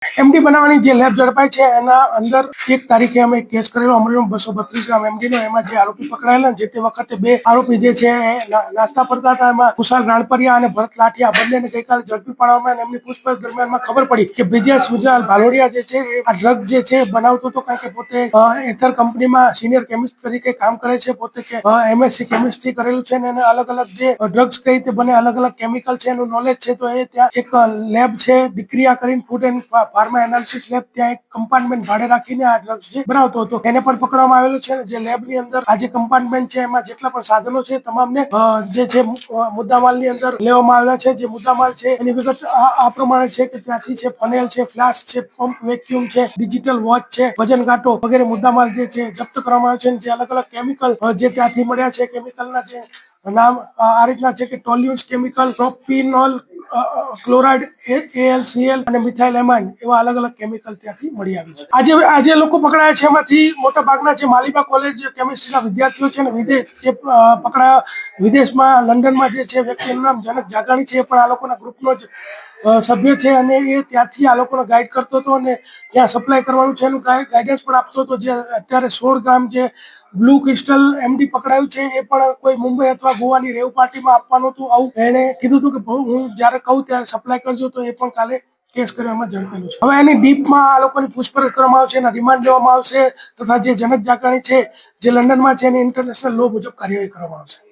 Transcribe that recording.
MD બનાવવાની જે lab ઝડપાઈ છે એના અંદર 1 તારીખે અમે કેસ કરેલો અમરેલીમાં 232 ગ્રામ એમડી નો, એમાં જે આરોપી પકડાયેલા જે તે વખતે 2 આરોપી જે છે નાસ્તા પડતા હતા, એમાં કુશાલ રાણપરિયા અને ભરત લાઠિયા બંનેને ગઈકાલે ઝડપી પાડવામાં અને એમની પૂછપરછ દરમિયાનમાં ખબર પડી કે બ્રિજેશ ગુજરાલ ભાલોડિયા જે છે એ આ ડ્રગ જે છે બનાવતો હતો, કારણ કે પોતે એથર કંપનીમાં સિનિયર કેમિસ્ટ તરીકે કામ કરે છે, પોતે એમએસસી કેમિસ્ટ્રી કરેલું છે અને અલગ અલગ જે ડ્રગ્સ કઈ રીતે બને, અલગ અલગ કેમિકલ છે એનું નોલેજ છે. તો એ ત્યાં એક લેબ છે ડિક્રિયા કરીને, food and pharma analysis lab, ત્યાં એક કમ્પાર્ટમેન્ટ ભાડે રાખીને આ ડ્રગ્સ જે બનાવતો હતો એને પણ પકડવામાં આવેલો છે. જે લેબની અંદર આ જે કમ્પાર્ટમેન્ટ છે એમાં જેટલા પણ સાધનો છે તમામને જે છે મુદ્દામાલની અંદર લેવામાં આવ્યા છે. જે મુદ્દામાલ છે એની વિગત આ પ્રમાણે છે કે ત્યાંથી છે ફનેલ છે, ફ્લાસ્ક છે, પંપ વેક્યુમ છે, ડિજિટલ વોચ છે, વજન કાંટો વગેરે મુદ્દામાલ જે છે જપ્ત કરવામાં આવ્યો છે. જે અલગ અલગ કેમિકલ જે ત્યાંથી મળ્યા છે, કેમિકલના જે નામ આ રીતના છે કે ટોલ્યુન્સ કેમિકલ, પ્રોપિનોલ ક્લોરાઇડ, AlCl અને મિથાઇલ એમાઇન એવા અલગ અલગ કેમિકલ ત્યાંથી મળી આવી છે. આજે લોકો પકડાયા છે એમાંથી મોટા ભાગના જે માલિબા કોલેજ કેમિસ્ટ્રીના વિદ્યાર્થીઓ છે અને વિદેશ જે પકડાયા વિદેશમાં લંડનમાં જે છે વ્યક્તિનું નામ જનક જાગાણી છે, એ પણ આ લોકોના ગ્રુપનો જ સભ્ય છે અને એ ત્યાંથી આ લોકોને ગાઈડ કરતો હતો અને ત્યાં સપ્લાય કરવાનું છે એનું ગાઈડન્સ પણ આપતો હતો. જે અત્યારે 16 ગ્રામ જે બ્લુ ક્રિસ્ટલ એમડી પકડાયું છે એ પણ કોઈ મુંબઈ અથવા ગોવાની રેવ પાર્ટીમાં આપવાનું હતું, આવું એને કીધું હતું કે હું જયારે કહું ત્યારે સપ્લાય કરજો. તો એ પણ કાલે કેસ કરવામાં ઝડપેલું છે. હવે એની ડીપમાં આ લોકોની પૂછપરછ કરવામાં આવશે, એના રિમાન્ડ લેવામાં આવશે તથા જે જનક જાગાણી છે જે લંડનમાં છે એની ઇન્ટરનેશનલ લો મુજબ કાર્યવાહી કરવામાં આવશે.